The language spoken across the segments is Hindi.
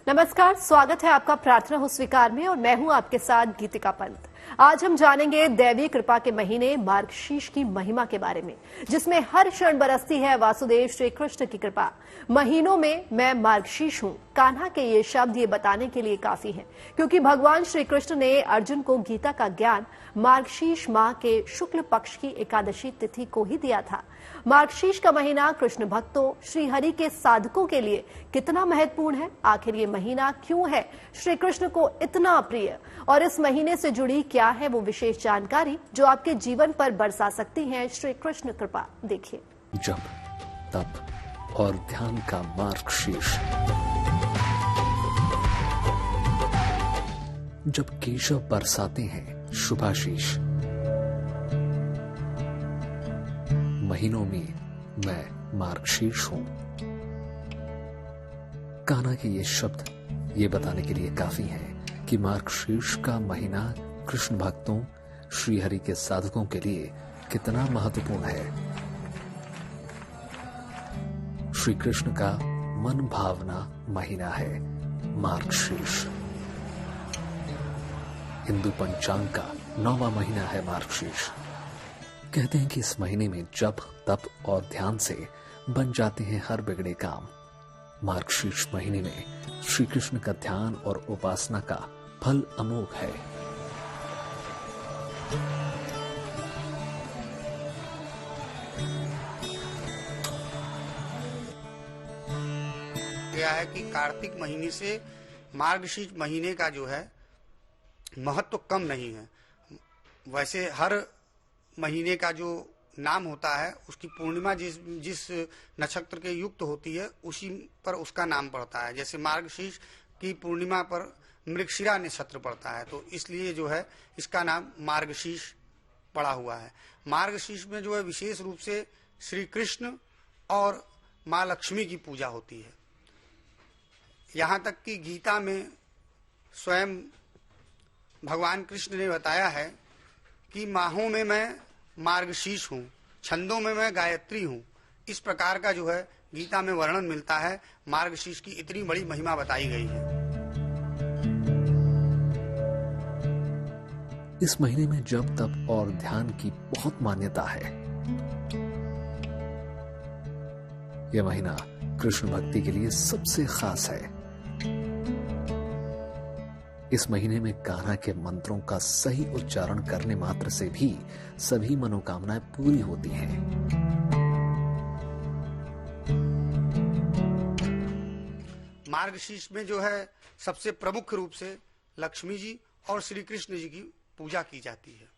नमस्कार, स्वागत है आपका प्रार्थना हो स्वीकार में और मैं हूं आपके साथ गीतिका पंत। आज हम जानेंगे दैवीय कृपा के महीने मार्गशीर्ष की महिमा के बारे में, जिसमें हर क्षण बरसती है वासुदेव श्री कृष्ण की कृपा। महीनों में मैं मार्गशीर्ष हूं, कान्हा के ये शब्द ये बताने के लिए काफी हैं, क्योंकि भगवान श्री कृष्ण ने अर्जुन को गीता का ज्ञान मार्गशीर्ष माह के शुक्ल पक्ष की एकादशी तिथि को ही दिया था। मार्गशीर्ष का महीना कृष्ण भक्तों, श्री हरि के साधकों के लिए कितना महत्वपूर्ण है, आखिर ये महीना क्यों है श्री कृष्ण को इतना प्रिय, और इस महीने से जुड़ी क्या है वो विशेष जानकारी जो आपके जीवन पर बरसा सकती है श्री कृष्ण कृपा। देखिए। जप, तप और ध्यान का मार्गशीर्ष। जब केशव बरसाते हैं शुभाशीष, महीनों में मैं मार्गशीर्ष हूं। कान्हा के ये शब्द ये बताने के लिए काफी हैं कि मार्गशीर्ष का महीना कृष्ण भक्तों, श्री हरि के साधकों के लिए कितना महत्वपूर्ण है। श्री कृष्ण का मन भावना महीना है मार्गशीर्ष। हिंदू पंचांग का 9वां महीना है मार्गशीर्ष। कहते हैं कि इस महीने में जप, तप और ध्यान से बन जाते हैं हर बिगड़े काम। मार्गशीर्ष महीने में श्री कृष्ण का ध्यान और उपासना का फल अमोघ है। गया है कि कार्तिक महीने से मार्गशीर्ष महीने का जो है महत्व कम नहीं है। वैसे हर महीने का जो नाम होता है उसकी पूर्णिमा जिस नक्षत्र के युक्त होती है उसी पर उसका नाम पड़ता है। जैसे मार्गशीर्ष की पूर्णिमा पर मृगशिरा नक्षत्र पड़ता है, तो इसलिए जो है इसका नाम मार्गशीर्ष पड़ा हुआ है। मार्गशीर्ष में जो है विशेष रूप से श्री कृष्ण और माँ लक्ष्मी की पूजा होती है। यहाँ तक कि गीता में स्वयं भगवान कृष्ण ने बताया है कि माहों में मैं मार्गशीर्ष हूँ, छंदों में मैं गायत्री हूँ। इस प्रकार का जो है गीता में वर्णन मिलता है। मार्गशीर्ष की इतनी बड़ी महिमा बताई गई है। इस महीने में जप, तप और ध्यान की बहुत मान्यता है। यह महीना कृष्ण भक्ति के लिए सबसे खास है। इस महीने में कान्हा के मंत्रों का सही उच्चारण करने मात्र से भी सभी मनोकामनाएं पूरी होती हैं। मार्गशीर्ष में जो है सबसे प्रमुख रूप से लक्ष्मी जी और श्री कृष्ण जी की पूजा की जाती है।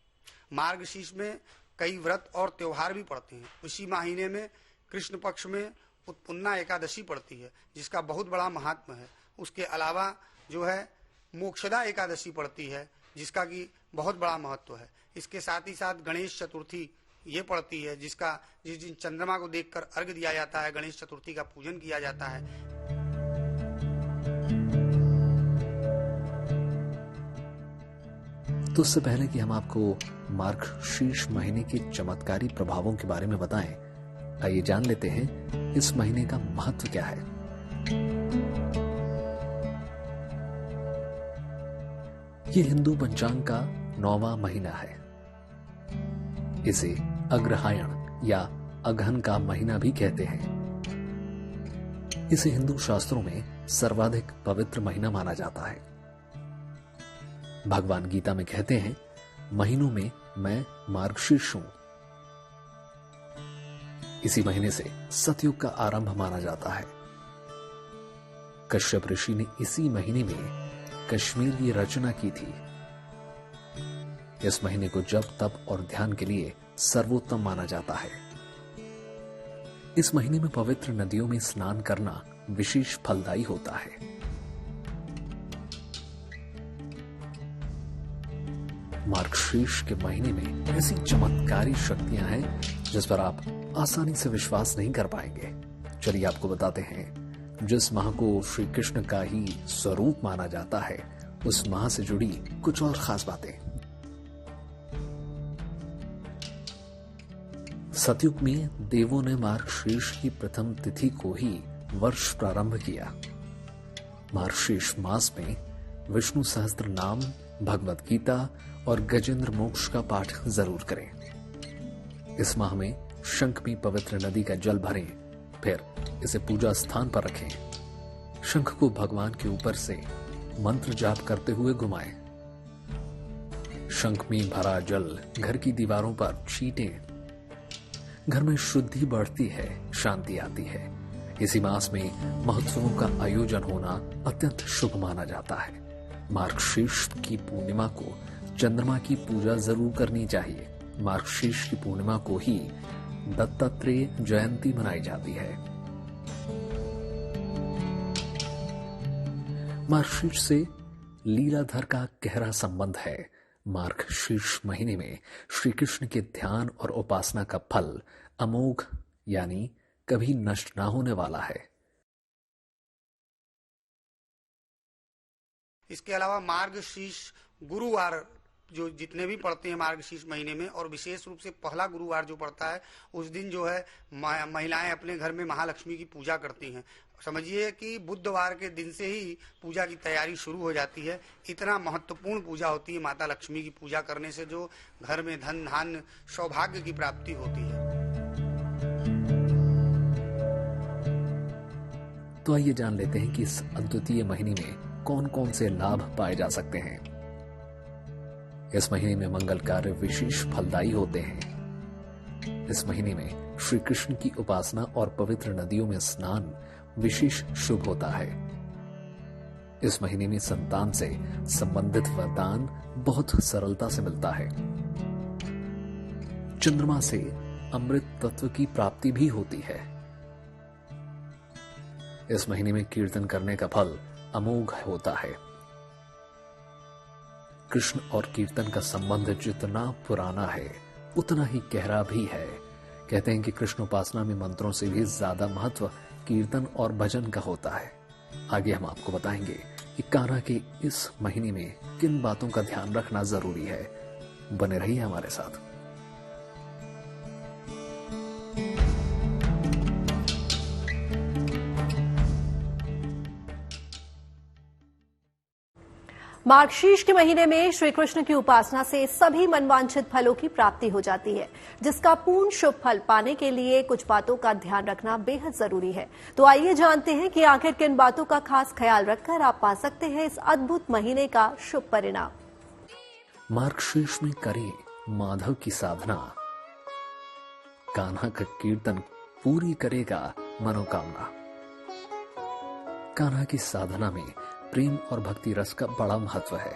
मार्गशीर्ष में कई व्रत और त्योहार भी पड़ते हैं। उसी महीने में कृष्ण पक्ष में उत्पुन्ना एकादशी पड़ती है, जिसका बहुत बड़ा महात्म्य है। उसके अलावा जो है मोक्षदा एकादशी पड़ती है, जिसका कि बहुत बड़ा महत्व है। इसके साथ ही साथ गणेश चतुर्थी ये पड़ती है, जिस दिन चंद्रमा को देखकर अर्घ्य दिया जाता है, गणेश चतुर्थी का पूजन किया जाता है। तो उससे पहले कि हम आपको मार्गशीर्ष महीने के चमत्कारी प्रभावों के बारे में बताएं, आइए जान लेते हैं इस महीने का महत्व क्या है। ये हिंदू पंचांग का 9वां महीना है। इसे अग्रहायण या अगहन का महीना भी कहते हैं। इसे हिंदू शास्त्रों में सर्वाधिक पवित्र महीना माना जाता है। भगवान गीता में कहते हैं, महीनों में मैं मार्गशीर्ष हूं। इसी महीने से सतयुग का आरंभ माना जाता है। कश्यप ऋषि ने इसी महीने में कश्मीर की रचना की थी। इस महीने को जप, तप और ध्यान के लिए सर्वोत्तम माना जाता है। इस महीने में पवित्र नदियों में स्नान करना विशेष फलदायी होता है। मार्गशीर्ष के महीने में ऐसी चमत्कारी शक्तियां हैं जिस पर आप आसानी से विश्वास नहीं कर पाएंगे। चलिए आपको बताते हैं। जिस माह को श्री कृष्ण का ही स्वरूप माना जाता है, उस माह से जुड़ी कुछ और खास बातें। सतयुग में देवों ने मार्गशीर्ष की प्रथम तिथि को ही वर्ष प्रारंभ किया। मार्गशीर्ष मास में विष्णु सहस्त्र नाम, भगवत गीता और गजेंद्र मोक्ष का पाठ जरूर करें। इस माह में शंख में पवित्र नदी का जल भरें, फिर इसे पूजा स्थान पर रखें। शंख को भगवान के ऊपर से मंत्र जाप करते हुए घुमाएं। शंख में भरा जल घर की दीवारों पर छींटें। घर में शुद्धि बढ़ती है, शांति आती है। इसी मास में महोत्सवों का आयोजन होना अत्यंत शुभ माना जाता है। मार्गशीर्ष की पूर्णिमा को चंद्रमा की पूजा जरूर करनी चाहिए। मार्गशीर्ष की पूर्णिमा को ही दत्तात्रेय जयंती मनाई जाती है। मार्गशीर्ष से लीलाधर का गहरा संबंध है। मार्गशीर्ष महीने में श्री कृष्ण के ध्यान और उपासना का फल अमोघ यानी कभी नष्ट ना होने वाला है। इसके अलावा मार्गशीर्ष गुरुवार जो जितने भी पड़ते हैं मार्गशीर्ष महीने में, और विशेष रूप से पहला गुरुवार जो पड़ता है उस दिन जो है महिलाएं अपने घर में महालक्ष्मी की पूजा करती हैं। समझिए कि बुधवार के दिन से ही पूजा की तैयारी शुरू हो जाती है। इतना महत्वपूर्ण पूजा होती है माता लक्ष्मी की पूजा करने से, जो घर में धन धान्य सौभाग्य की प्राप्ति होती है। तो आइए जान लेते हैं कि इस अद्वितीय महीने में कौन कौन से लाभ पाए जा सकते हैं। इस महीने में मंगल कार्य विशेष फलदायी होते हैं। इस महीने में श्री कृष्ण की उपासना और पवित्र नदियों में स्नान विशेष शुभ होता है। इस महीने में संतान से संबंधित वरदान बहुत सरलता से मिलता है। चंद्रमा से अमृत तत्व की प्राप्ति भी होती है। इस महीने में कीर्तन करने का फल अमोघ होता है। कृष्ण और कीर्तन का संबंध जितना पुराना है उतना ही गहरा भी है। कहते हैं कि कृष्ण उपासना में मंत्रों से भी ज्यादा महत्व कीर्तन और भजन का होता है। आगे हम आपको बताएंगे कि कान्हा के इस महीने में किन बातों का ध्यान रखना जरूरी है। बने रहिए हमारे साथ। मार्गशीर्ष के महीने में श्री कृष्ण की उपासना से सभी मनवांछित फलों की प्राप्ति हो जाती है, जिसका पूर्ण शुभ फल पाने के लिए कुछ बातों का ध्यान रखना बेहद जरूरी है। तो आइए जानते हैं कि आखिर किन बातों का खास ख्याल रखकर आप पा सकते हैं इस अद्भुत महीने का शुभ परिणाम। मार्गशीर्ष में करें माधव की साधना। कान्हा का कीर्तन पूरी करेगा मनोकामना। कान्हा की साधना में प्रेम और भक्ति रस का बड़ा महत्व है।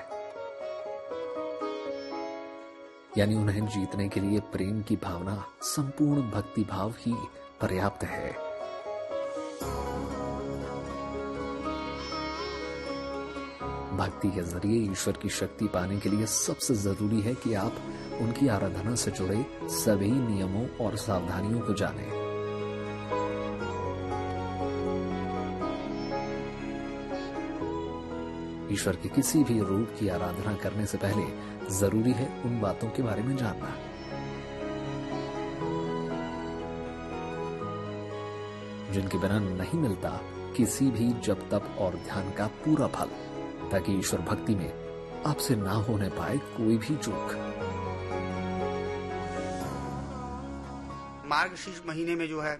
यानी उन्हें जीतने के लिए प्रेम की भावना, संपूर्ण भक्ति भाव ही पर्याप्त है। भक्ति के जरिए ईश्वर की शक्ति पाने के लिए सबसे जरूरी है कि आप उनकी आराधना से जुड़े सभी नियमों और सावधानियों को जानें। ईश्वर के किसी भी रूप की आराधना करने से पहले जरूरी है उन बातों के बारे में जानना। जिनके बिना नहीं मिलता किसी भी जप तप और ध्यान का पूरा फल, ताकि ईश्वर भक्ति में आपसे ना होने पाए कोई भी चूक। मार्गशीर्ष महीने में जो है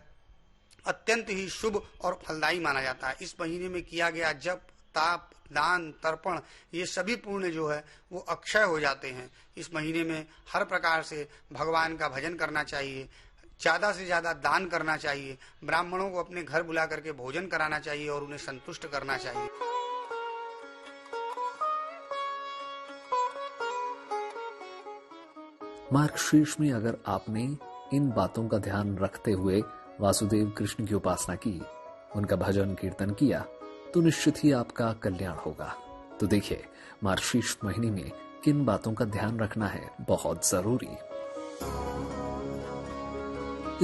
अत्यंत ही शुभ और फलदायी माना जाता है। इस महीने में किया गया जप, ताप, दान, तर्पण, ये सभी पुण्य जो है वो अक्षय हो जाते हैं। इस महीने में हर प्रकार से भगवान का भजन करना चाहिए, ज्यादा से ज्यादा दान करना चाहिए, ब्राह्मणों को अपने घर बुला करके भोजन कराना चाहिए और उन्हें संतुष्ट करना चाहिए। मार्गशीर्ष में अगर आपने इन बातों का ध्यान रखते हुए वासुदेव कृष्ण की उपासना की, उनका भजन कीर्तन किया, तो निश्चित ही आपका कल्याण होगा। तो देखिए मार्गशीर्ष महीने में किन बातों का ध्यान रखना है, बहुत जरूरी।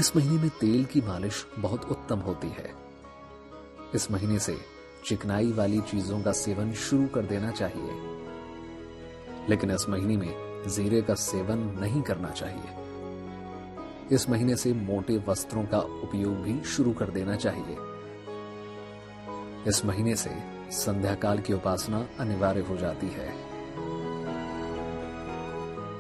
इस महीने में तेल की मालिश बहुत उत्तम होती है। इस महीने से चिकनाई वाली चीजों का सेवन शुरू कर देना चाहिए, लेकिन इस महीने में जीरे का सेवन नहीं करना चाहिए। इस महीने से मोटे वस्त्रों का उपयोग भी शुरू कर देना चाहिए। इस महीने से संध्या काल की उपासना अनिवार्य हो जाती है।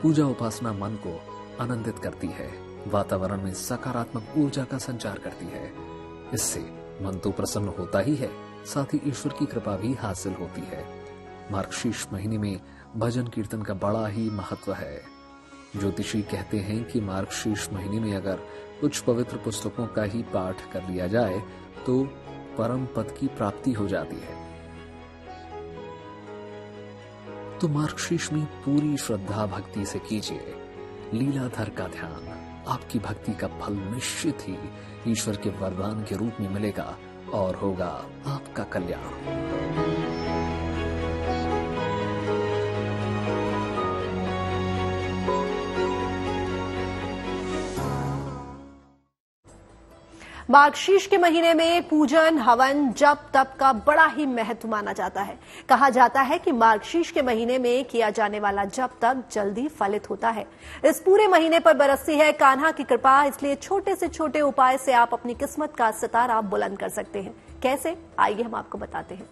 पूजा उपासना मन को आनंदित करती है, वातावरण में सकारात्मक ऊर्जा का संचार करती है। इससे मन तो प्रसन्न होता ही है, साथ ही ईश्वर की कृपा भी हासिल होती है। मार्गशीर्ष महीने में भजन कीर्तन का बड़ा ही महत्व है। ज्योतिषी कहते हैं कि मार्गशीर्ष महीने में अगर कुछ पवित्र पुस्तकों का ही पाठ कर लिया जाए तो परम पद की प्राप्ति हो जाती है। तो मार्गशीर्ष में पूरी श्रद्धा भक्ति से कीजिए लीलाधर का ध्यान। आपकी भक्ति का फल निश्चित ही ईश्वर के वरदान के रूप में मिलेगा और होगा आपका कल्याण। मार्गशीर्ष के महीने में पूजन, हवन, जप, तप का बड़ा ही महत्व माना जाता है। कहा जाता है कि मार्गशीर्ष के महीने में किया जाने वाला जप तप जल्दी फलित होता है। इस पूरे महीने पर बरसती है कान्हा की कृपा, इसलिए छोटे से छोटे उपाय से आप अपनी किस्मत का सितारा बुलंद कर सकते हैं। कैसे, आइए हम आपको बताते हैं।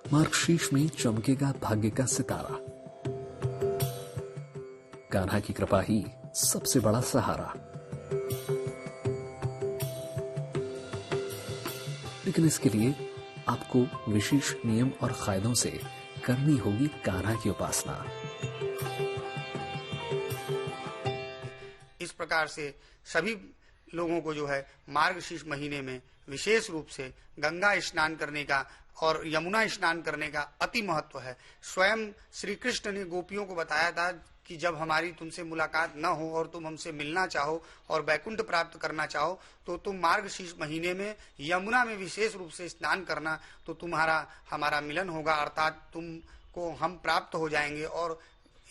मार्गशीर्ष में चमकेगा भाग्य का सितारा। कान्हा की कृपा ही सबसे बड़ा सहारा। लेकिन इसके लिए आपको विशेष नियम और कायदों से करनी होगी कान्हा की उपासना। इस प्रकार से सभी लोगों को जो है मार्गशीर्ष महीने में विशेष रूप से गंगा स्नान करने का और यमुना स्नान करने का अति महत्व है। स्वयं श्री कृष्ण ने गोपियों को बताया था कि जब हमारी तुमसे मुलाकात न हो और तुम हमसे मिलना चाहो और वैकुंठ प्राप्त करना चाहो तो तुम मार्गशीर्ष महीने में यमुना में विशेष रूप से स्नान करना, तो तुम्हारा हमारा मिलन होगा, अर्थात तुमको हम प्राप्त हो जाएंगे। और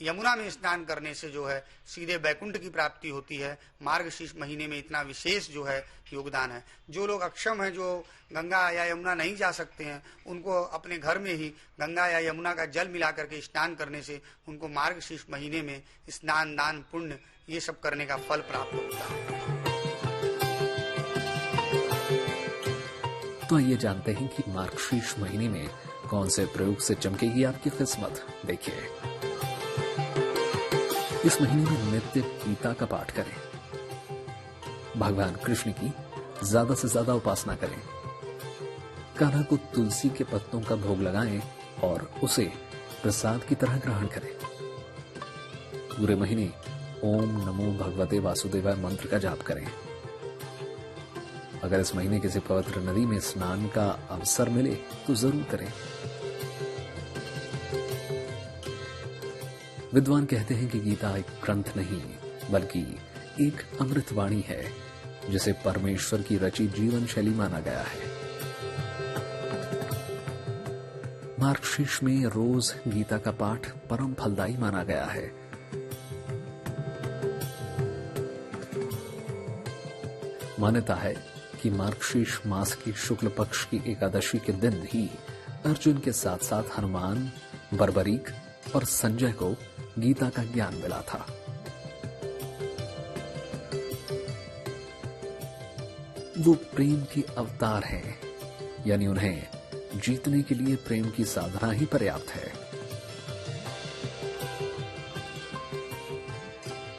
यमुना में स्नान करने से जो है सीधे वैकुंठ की प्राप्ति होती है। मार्गशीर्ष महीने में इतना विशेष जो है योगदान है। जो लोग अक्षम हैं, जो गंगा या यमुना नहीं जा सकते हैं, उनको अपने घर में ही गंगा या यमुना का जल मिला करके स्नान करने से उनको मार्गशीर्ष महीने में स्नान, दान, पुण्य ये सब करने का फल प्राप्त होता है। तो आइए जानते हैं कि मार्गशीर्ष महीने में कौन से प्रयोग से चमकेगी आपकी किस्मत। देखिए, इस महीने में नित्य गीता का पाठ करें। भगवान कृष्ण की ज्यादा से ज्यादा उपासना करें। कान्हा को तुलसी के पत्तों का भोग लगाएं और उसे प्रसाद की तरह ग्रहण करें। पूरे महीने ओम नमो भगवते वासुदेवाय मंत्र का जाप करें। अगर इस महीने किसी पवित्र नदी में स्नान का अवसर मिले तो जरूर करें। विद्वान कहते हैं कि गीता एक ग्रंथ नहीं बल्कि एक अमृतवाणी है, जिसे परमेश्वर की रचित जीवन शैली माना गया है। मार्गशीर्ष में रोज गीता का पाठ परम फलदायी माना गया है। मान्यता है कि मार्गशीर्ष मास की शुक्ल पक्ष की एकादशी के दिन ही अर्जुन के साथ साथ हनुमान, बर्बरीक और संजय को गीता का ज्ञान मिला था। वो प्रेम के अवतार हैं, यानी उन्हें जीतने के लिए प्रेम की साधना ही पर्याप्त है।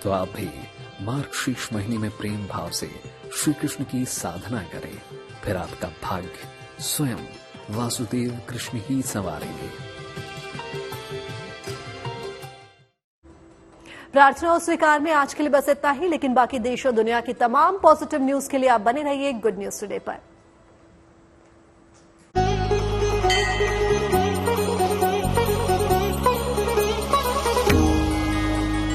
तो आप भी मार्गशीर्ष महीने में प्रेम भाव से श्री कृष्ण की साधना करें, फिर आपका भाग्य स्वयं वासुदेव कृष्ण ही संवारेंगे। प्रार्थना और स्वीकार में आज के लिए बस इतना ही, लेकिन बाकी देश और दुनिया की तमाम पॉजिटिव न्यूज के लिए आप बने रहिए गुड न्यूज टुडे पर।